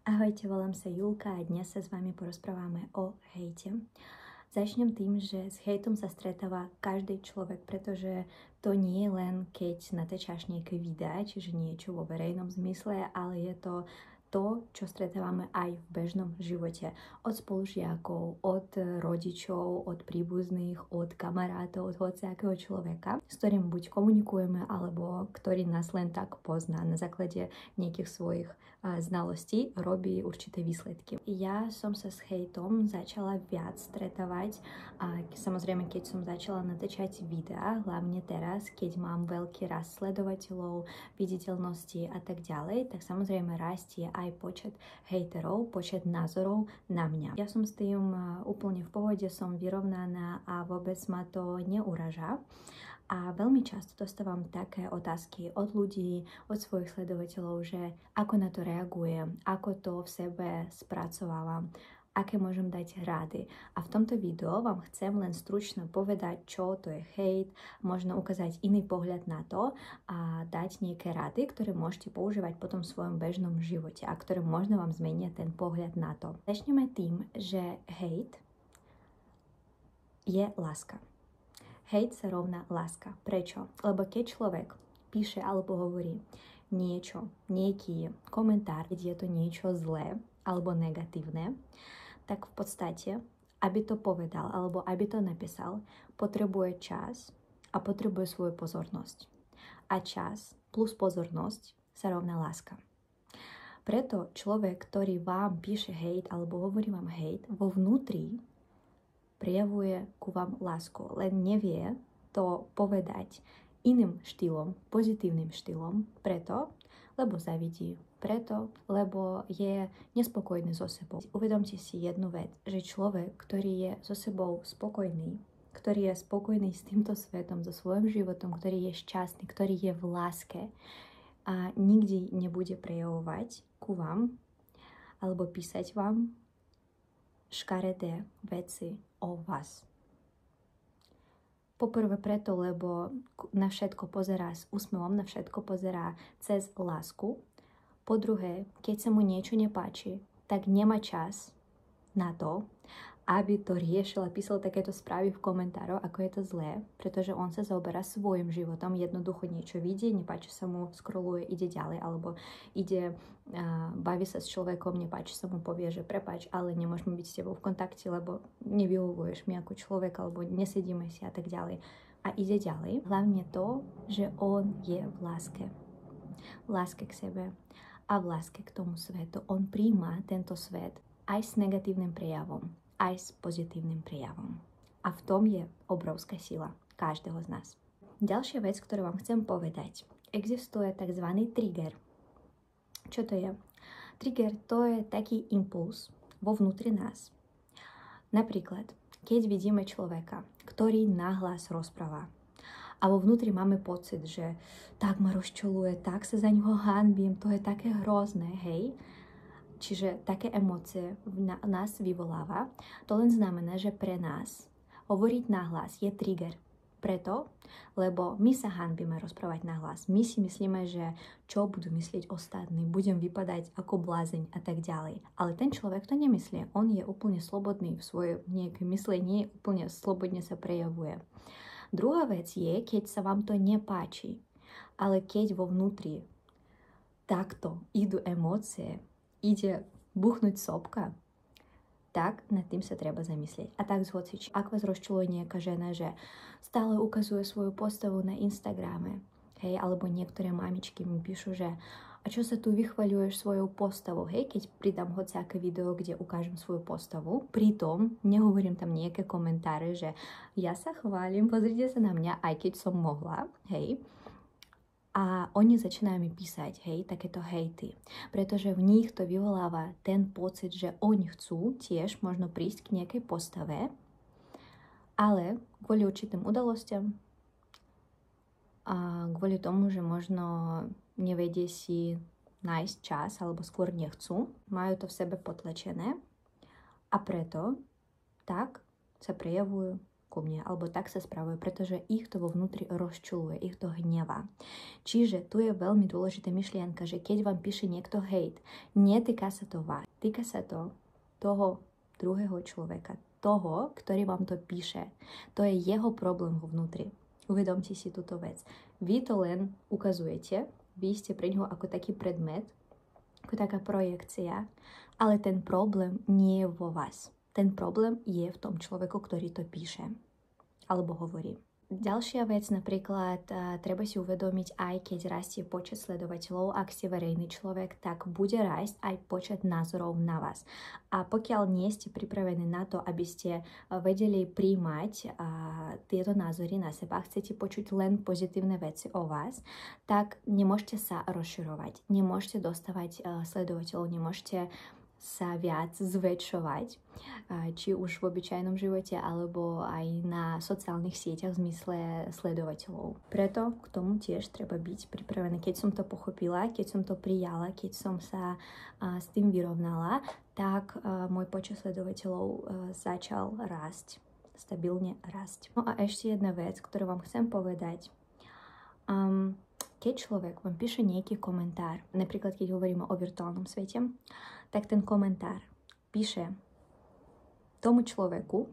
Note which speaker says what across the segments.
Speaker 1: Ahojte, volám sa Julka a dnes sa s vami porozprávame o hejte. Začnem tým, že s hejtom sa stretáva každý človek, pretože to nie je len keď natáčaš nejaké videá, čiže niečo vo verejnom zmysle, ale je to, čo stretávame aj v bežnom živote. Od spolužiakov, od rodičov, od príbuzných, od kamarátov, od hociakého človeka, s ktorým buď komunikujeme, alebo ktorý nás len tak pozná na základe nejakých svojich znalostí, robí určité výsledky. Ja som sa s hejtom začala viac stretávať a samozrejme, keď som začala natáčať videá, hlavne teraz, keď mám veľký rast sledovateľov, viditeľnosti a tak ďalej, tak samozrejme rastie aj počet hejterov, počet názorov na mňa. Ja som s tým úplne v pohode, som vyrovnaná a vôbec ma to neuraža. A veľmi často dostávam také otázky od ľudí, od svojich sledovateľov, že ako na to reagujem, ako to v sebe spracovávam, aké môžem dať rady. A v tomto videu vám chcem len stručne povedať, čo to je hejt, možno ukázať iný pohľad na to a dať nejaké rady, ktoré môžete používať potom v svojom bežnom živote a ktoré možno vám zmenia ten pohľad na to. Začneme tým, že hejt je láska. Hejt sa rovná láska. Prečo? Lebo keď človek píše alebo hovorí niečo, nejaký komentár, keď je to niečo zlé alebo negatívne, tak v podstate, aby to povedal alebo aby to napísal, potrebuje čas a potrebuje svoju pozornosť. A čas plus pozornosť sa rovná láska. Preto človek, ktorý vám píše hejt alebo hovorí vám hejt, vo vnútri prejavuje ku vám lásku, len nevie to povedať iným štýlom, pozitívnym štýlom, lebo zavidí, lebo je nespokojný so sebou. Uvedomte si jednu vec, že človek, ktorý je so sebou spokojný, ktorý je spokojný s týmto svetom, so svojím životom, ktorý je šťastný, ktorý je v láske a nikdy nebude prejavovať ku vám alebo písať vám škaredé veci o vás. Poprvé preto, lebo na všetko pozerá s úsmevom, na všetko pozerá cez lásku. Po druhé, keď sa mu niečo nepáči, tak nemá čas na to, aby to riešil a písal takéto správy v komentároch, ako je to zlé, pretože on sa zaoberá svojim životom, jednoducho niečo vidí, nepáči sa mu, scrolluje, ide ďalej, alebo ide, baví sa s človekom, nepáči sa mu, povie, že prepáč, ale nemôžeme byť s tebou v kontakte, lebo nevyhovuješ mi ako človek, alebo nesedíme si a tak ďalej. A ide ďalej. Hlavne to, že on je v láske. V láske k sebe a v láske k tomu svetu. On príjma tento svet aj s negatívnym prejavom, aj s pozitívnym prejavom. A v tom je obrovská sila každého z nás. Ďalšia vec, ktorú vám chcem povedať. Existuje tzv. Trigger. Čo to je? Trigger to je taký impuls vo vnútri nás. Napríklad, keď vidíme človeka, ktorý nahlas rozpráva a vo vnútri máme pocit, že tak ma rozčuľuje, tak sa za ňoho hanbím, to je také hrozné, hej? Čiže také emócie v nás vyvoláva. To len znamená, že pre nás hovoriť nahlas je trigger. Preto, lebo my sa hanbíme rozprávať nahlas. My si myslíme, že čo budú myslieť ostatní, budem vypadať ako blázeň a tak ďalej. Ale ten človek to nemyslí. On je úplne slobodný v svojom nejaké myslení, úplne slobodne sa prejavuje. Druhá vec je, keď sa vám to nepáči, ale keď vo vnútri takto idú emócie, ide buchnúť sopka, tak nad tým sa treba zamyslieť. A tak zhocič, ak vás rozčuluje nejaká žena, že stále ukazuje svoju postavu na Instagrame, hej, alebo niektoré mamičky mi píšu, že a čo sa tu vychvaľuješ svojou postavou, hej, keď pridám hociaké video, kde ukážem svoju postavu, pritom nehovorím tam nejaké komentáre, že ja sa chválim, pozrite sa na mňa, aj keď som mohla, hej. A oni začínajú mi písať, hej, takéto hejty, pretože v nich to vyvoláva ten pocit, že oni chcú tiež možno prísť k nejakej postave, ale kvôli určitým udalostiam a kvôli tomu, že možno nevedie si nájsť čas, alebo skôr nechcú, majú to v sebe potlačené a preto tak sa prejavujú ku mne, alebo tak sa spravujú, pretože ich to vo vnútri rozčuluje, ich to hnevá. Čiže tu je veľmi dôležitá myšlienka, že keď vám píše niekto hejt, netýka sa to vás, týka sa to toho druhého človeka, toho, ktorý vám to píše. To je jeho problém vo vnútri. Uvedomte si túto vec. Vy to len ukazujete, vy ste pre ňoho ako taký predmet, ako taká projekcia, ale ten problém nie je vo vás. Ten problém je v tom človeku, ktorý to píše alebo hovorí. Ďalšia vec, napríklad, treba si uvedomiť, aj keď rastie počet sledovateľov, ak ste verejný človek, tak bude rásť aj počet názorov na vás. A pokiaľ nie ste pripravení na to, aby ste vedeli príjmať tieto názory na seba, chcete počuť len pozitívne veci o vás, tak nemôžete sa rozširovať, nemôžete dostávať sledovateľov, nemôžete sa viac zväčšovať, či už v obyčajnom živote, alebo aj na sociálnych sieťach v zmysle sledovateľov. Preto k tomu tiež treba byť pripravený. Keď som to pochopila, keď som to prijala, keď som sa s tým vyrovnala, tak môj počet sledovateľov začal rásť, stabilne rásť. No a ešte jedna vec, ktorú vám chcem povedať. Keď človek vám píše nejaký komentár, napríklad keď hovoríme o virtuálnom svete, tak ten komentár píše tomu človeku,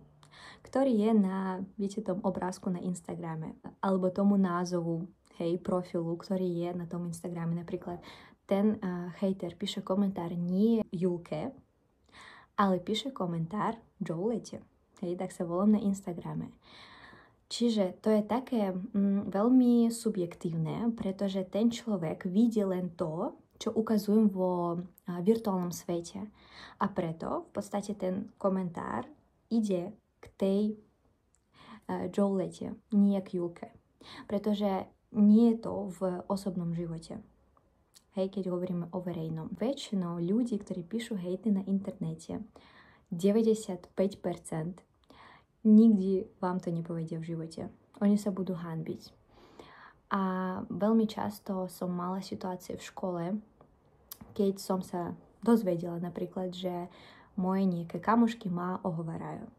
Speaker 1: ktorý je na, viete, tom obrázku na Instagrame, alebo tomu názovu, profilu, ktorý je na tom Instagrame. Napríklad ten hejter píše komentár nie Julke, ale píše komentár Joelete. Tak sa volám na Instagrame. Čiže to je také veľmi subjektívne, pretože ten človek vidí len to, čo ukazujem vo virtuálnom svete. A preto v podstate ten komentár ide k tej Joelete, nie k Julke. Pretože nie je to v osobnom živote. Keď hovoríme o verejnom. Väčšinou ľudí, ktorí píšu hejty na internete, 95%, nikdy vám to nepovedia v živote. Oni sa budú hanbiť. A veľmi často som mala situácie v škole, keď som sa dozvedela napríklad, že moje nejaké kamošky ma ohovárajú.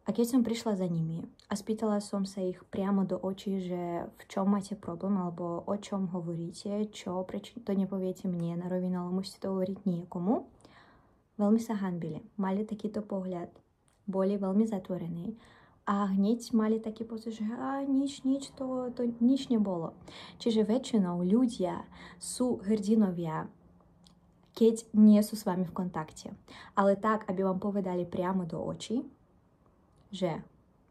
Speaker 1: A keď som prišla za nimi a spýtala som sa ich priamo do očí, že v čom máte problém alebo o čom hovoríte, prečo to nepoviete mne na rovinu, ale musíte to hovoriť niekomu, veľmi sa hanbili. Mali takýto pohľad, boli veľmi zatvorení. A hneď mali taký pocit, že to nič nebolo. Čiže väčšinou ľudia sú hrdinovia, keď nie sú s vami v kontakte. Ale tak, aby vám povedali priamo do očí, že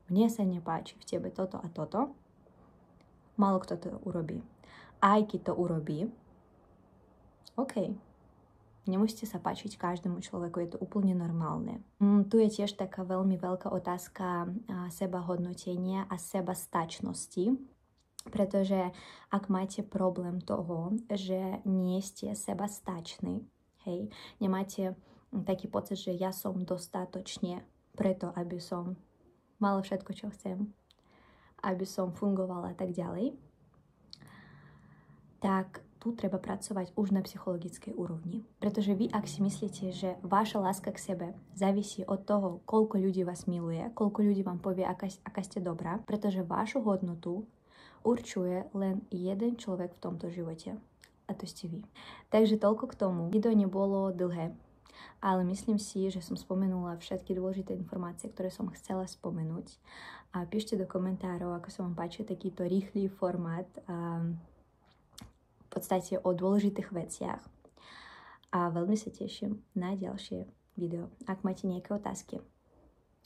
Speaker 1: mne sa nepáči v tebe toto a toto, málo kto to urobí. Aj keď to urobí, OK. Nemusíte sa páčiť každému človeku, je to úplne normálne. Tu je tiež taká veľmi veľká otázka sebahodnotenia a sebastačnosti, pretože ak máte problém toho, že nie ste sebastační, nemáte taký pocit, že ja som dostatočne preto, aby som mala všetko, čo chcem, aby som fungovala a tak ďalej, tak tu treba pracovať už na psychologickej úrovni. Pretože vy, ak si myslíte, že vaša láska k sebe závisí od toho, koľko ľudí vás miluje, koľko ľudí vám povie, aká ste dobrá, pretože vašu hodnotu určuje len jeden človek v tomto živote. A to ste vy. Takže toľko k tomu. Video nebolo dlhé, ale myslím si, že som spomenula všetky dôležité informácie, ktoré som chcela spomenúť. A píšte do komentárov, ako sa vám páči takýto rýchly formát v podstate o dôležitých veciach. A veľmi sa teším na ďalšie video. Ak máte nejaké otázky,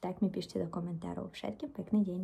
Speaker 1: tak mi píšte do komentárov. Všetkým pekný deň.